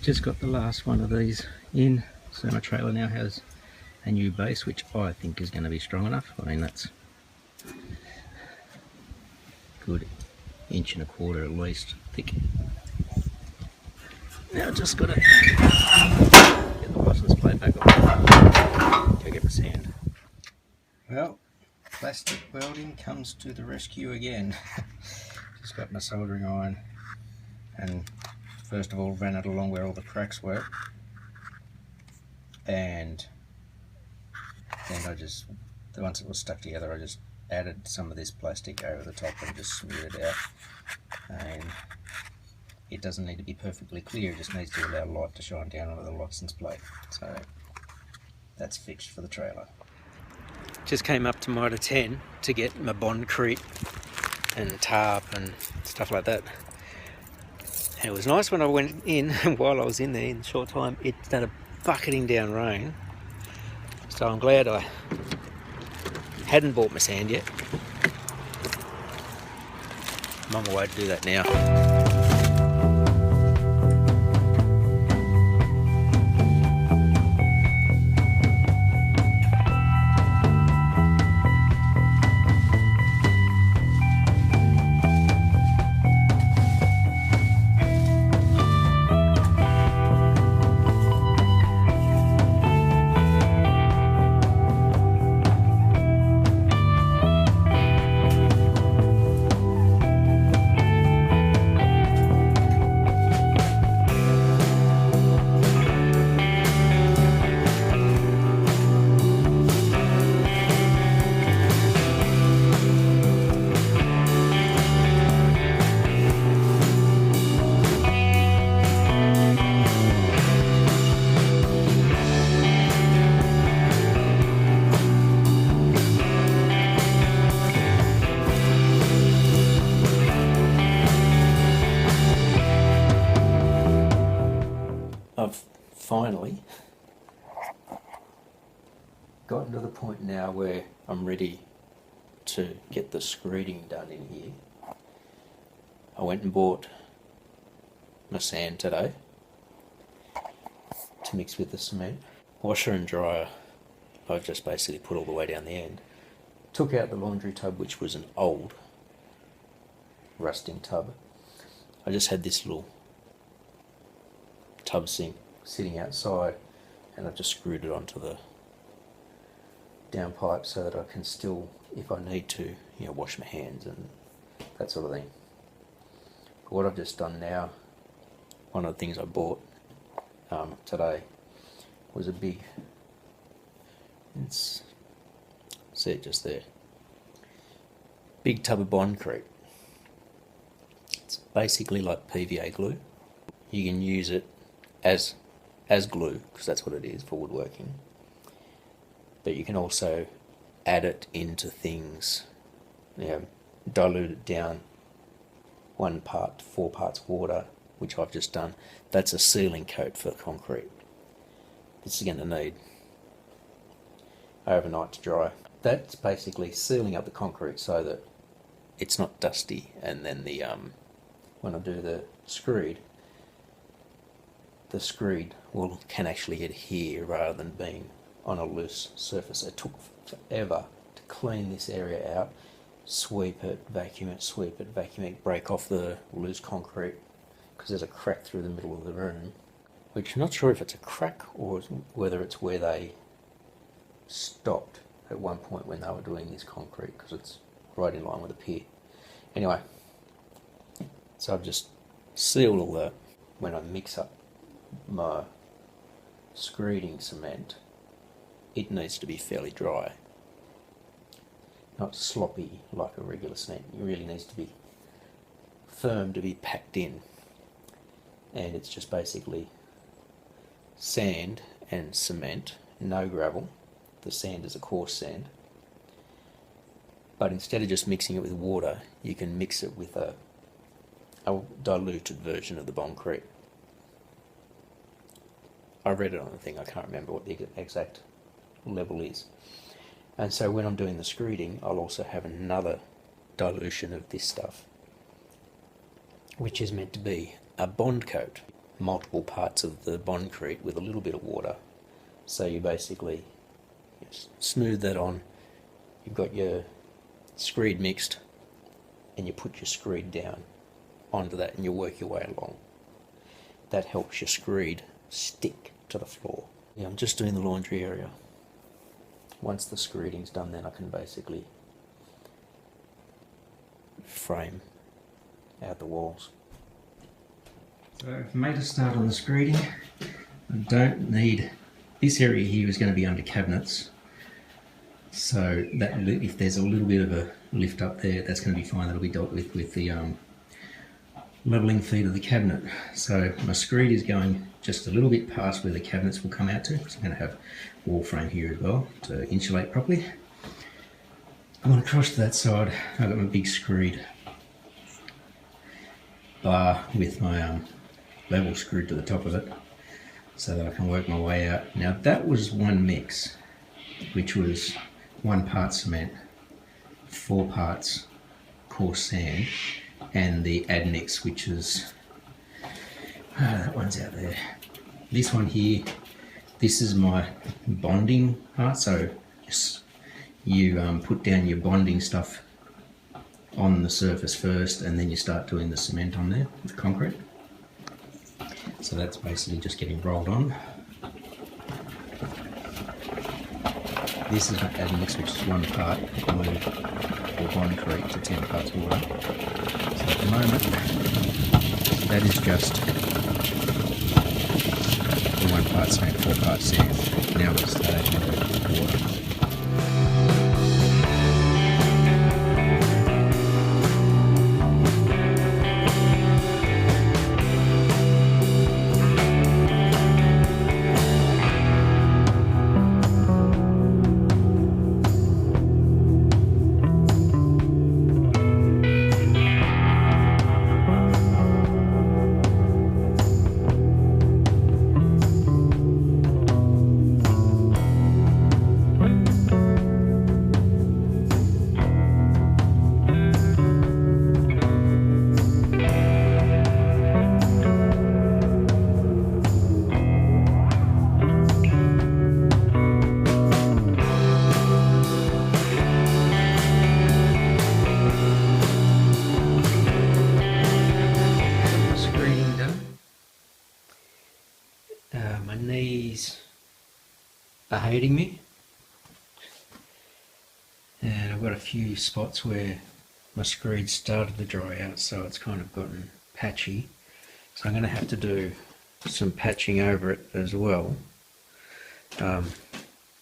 Just got the last one of these in, so my trailer now has a new base, which I think is going to be strong enough. I mean, that's good 1.25 inches at least thick. Now I've just got to get the license plate back on. Go get my sand. Well, plastic welding comes to the rescue again. Just got my soldering iron and first of all ran it along where all the cracks were, and then once it was stuck together, I just added some of this plastic over the top and just smeared it out. And it doesn't need to be perfectly clear, it just needs to allow light to shine down onto the license plate. So that's fixed for the trailer. Just came up to Mitre 10 to get my bondcrete and tarp and stuff like that. And it was nice when I went in, and while I was in there in a short time, it started bucketing down rain. So I'm glad I hadn't bought my sand yet. I'm on my way to do that now. I've finally gotten to the point now where I'm ready to get the screeding done in here. I went and bought my sand today to mix with the cement. Washer and dryer I've just basically put all the way down the end. Took out the laundry tub, which was an old rusting tub. I just had this little tub sink sitting outside, and I've just screwed it onto the downpipe so that I can still, if I need to, wash my hands and that sort of thing. But what I've just done now, one of the things I bought today was a big, see it just there, big tub of bondcrete. It's basically like PVA glue. You can use it as glue, because that's what it is for woodworking. But you can also add it into things, dilute it down 1 part to 4 parts water, which I've just done. That's a sealing coat for concrete. This is going to need overnight to dry. That's basically sealing up the concrete so that it's not dusty, and then when I do the screed can actually adhere rather than being on a loose surface. It took forever to clean this area out, sweep it, vacuum it, break off the loose concrete, because there's a crack through the middle of the room, which I'm not sure if it's a crack or whether it's where they stopped at one point when they were doing this concrete, because it's right in line with the pier. Anyway, so I've just sealed all that. When I mix up my screeding cement, it needs to be fairly dry, not sloppy like a regular cement. It really needs to be firm to be packed in, and it's just basically sand and cement, no gravel. The sand is a coarse sand, but instead of just mixing it with water, you can mix it with a diluted version of the bondcrete. I read it on the thing, I can't remember what the exact level is. And so when I'm doing the screeding, I'll also have another dilution of this stuff, which is meant to be a bond coat. multiple parts of the bondcrete with a little bit of water. So you basically smooth that on. You've got your screed mixed, and you put your screed down onto that, and you work your way along. That helps your screed stick to the floor. Yeah, I'm just doing the laundry area. Once the screeding's done, then I can basically frame out the walls. So I've made a start on the screeding. I don't need, this area here is going to be under cabinets, so that if there's a little bit of a lift up there, that's going to be fine. That'll be dealt with the levelling feet of the cabinet. So my screed is going just a little bit past where the cabinets will come out to, because I'm going to have wall frame here as well to insulate properly. I'm going to cross to that side. I've got my big screed bar with my level screwed to the top of it, so that I can work my way out. Now that was one mix, which was 1 part cement, 4 parts coarse sand, and the admix, which is that one's out there. This one here, this is my bonding part. So you put down your bonding stuff on the surface first, and then you start doing the cement on there, the concrete. So that's basically just getting rolled on. This is my admix, which is 1 part glue or bondcrete to 10 parts water. So at the moment, that is just the 1 part cement, 4 parts sand. Now we'll start adding the water. My knees are hating me, and I've got a few spots where my screed started to dry out, so it's kind of gotten patchy. So I'm going to have to do some patching over it as well. I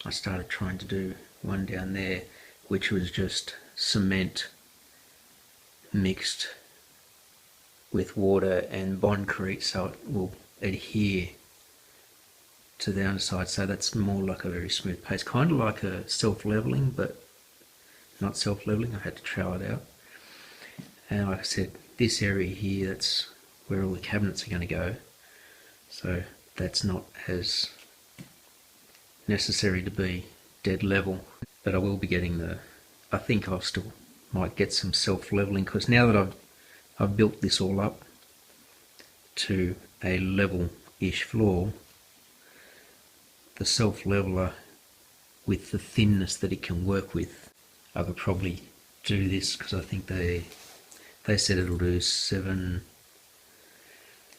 started trying to do one down there, which was just cement mixed with water and bondcrete, so it will adhere to the underside, so that's more like a very smooth paste, kind of like a self-leveling, but not self-leveling. I had to trowel it out. And like I said, this area here, that's where all the cabinets are going to go, so that's not as necessary to be dead level, but I will be getting I think I'll still might get some self-leveling, because now that I've built this all up to a level-ish floor, the self-leveler, with the thinness that it can work with, I could probably do this, because I think they said it'll do 7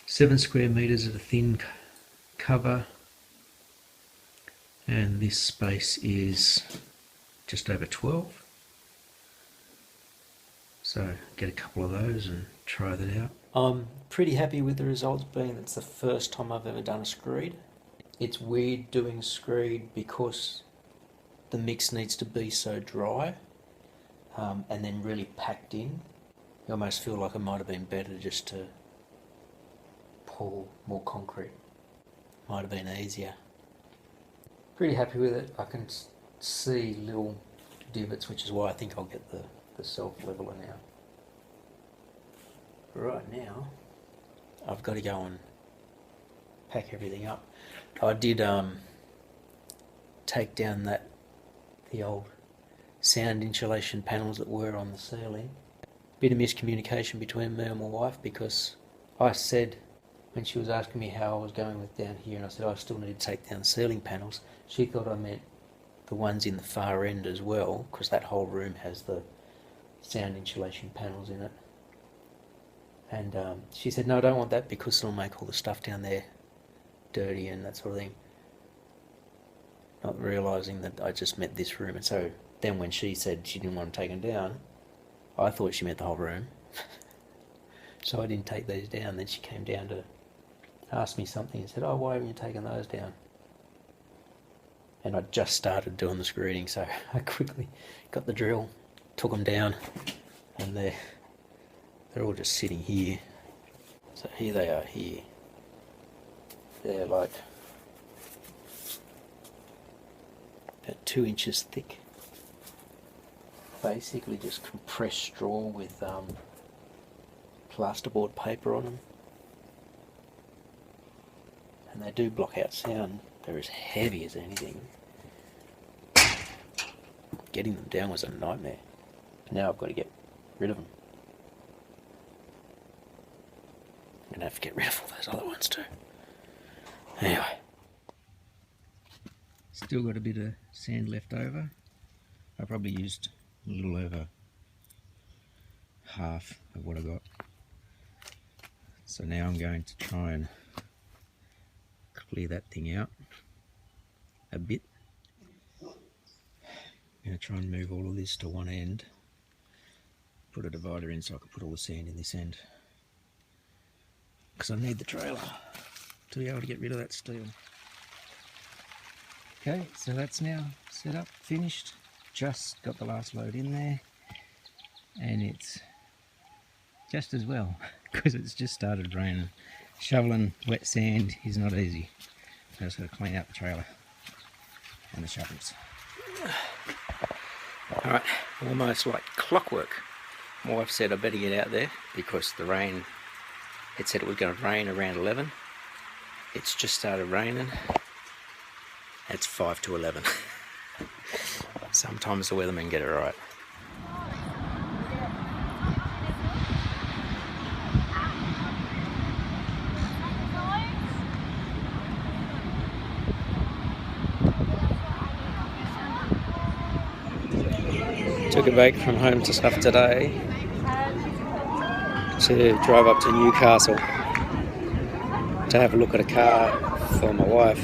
square meters of a thin cover, and this space is just over 12. So get a couple of those and try that out. I'm pretty happy with the results, being that's the first time I've ever done a screed. It's weird doing screed because the mix needs to be so dry and then really packed in. I almost feel like it might have been better just to pour more concrete. Might have been easier. Pretty happy with it. I can see little divots, which is why I think I'll get the self-leveler now. Right now, I've got to go and pack everything up. I did take down the old sound insulation panels that were on the ceiling. Bit of miscommunication between me and my wife, because I said when she was asking me how I was going with down here, and I said I still need to take down the ceiling panels, she thought I meant the ones in the far end as well, because that whole room has the sound insulation panels in it. And she said, no, I don't want that because it'll make all the stuff down there dirty and that sort of thing. Not realising that I just meant this room. And so then when she said she didn't want them taken down, I thought she meant the whole room. So I didn't take those down. Then she came down to ask me something and said, oh, why haven't you taken those down? And I just started doing the screeding, so I quickly got the drill, took them down, and they're all just sitting here. So here they are here. They're like about 2 inches thick. Basically just compressed straw with plasterboard paper on them. And they do block out sound. They're as heavy as anything. Getting them down was a nightmare. Now I've got to get rid of them. I'm going to have to get rid of all those other ones too. Anyway. Still got a bit of sand left over. I probably used a little over half of what I got. So now I'm going to try and clear that thing out a bit. I'm going to try and move all of this to one end, put a divider in so I can put all the sand in this end, because I need the trailer to be able to get rid of that steel. Okay, so that's now set up, finished. Just got the last load in there, and it's just as well because it's just started raining. Shoveling wet sand is not easy. I just got to clean out the trailer and the shovels. Alright, almost like clockwork. My wife said I better get out there because the rain, it said it was going to rain around 11. It's just started raining. It's 5 to 11. Sometimes the weathermen get it right. Took a break from home to stuff today to drive up to Newcastle to have a look at a car for my wife.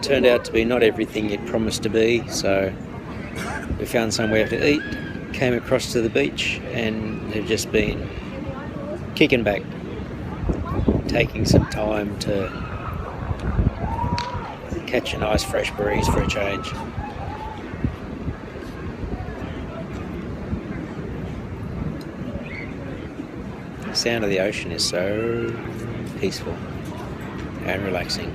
Turned out to be not everything it promised to be, so we found somewhere to eat, came across to the beach, and they've just been kicking back, taking some time to catch a nice fresh breeze for a change. The sound of the ocean is so peaceful and relaxing.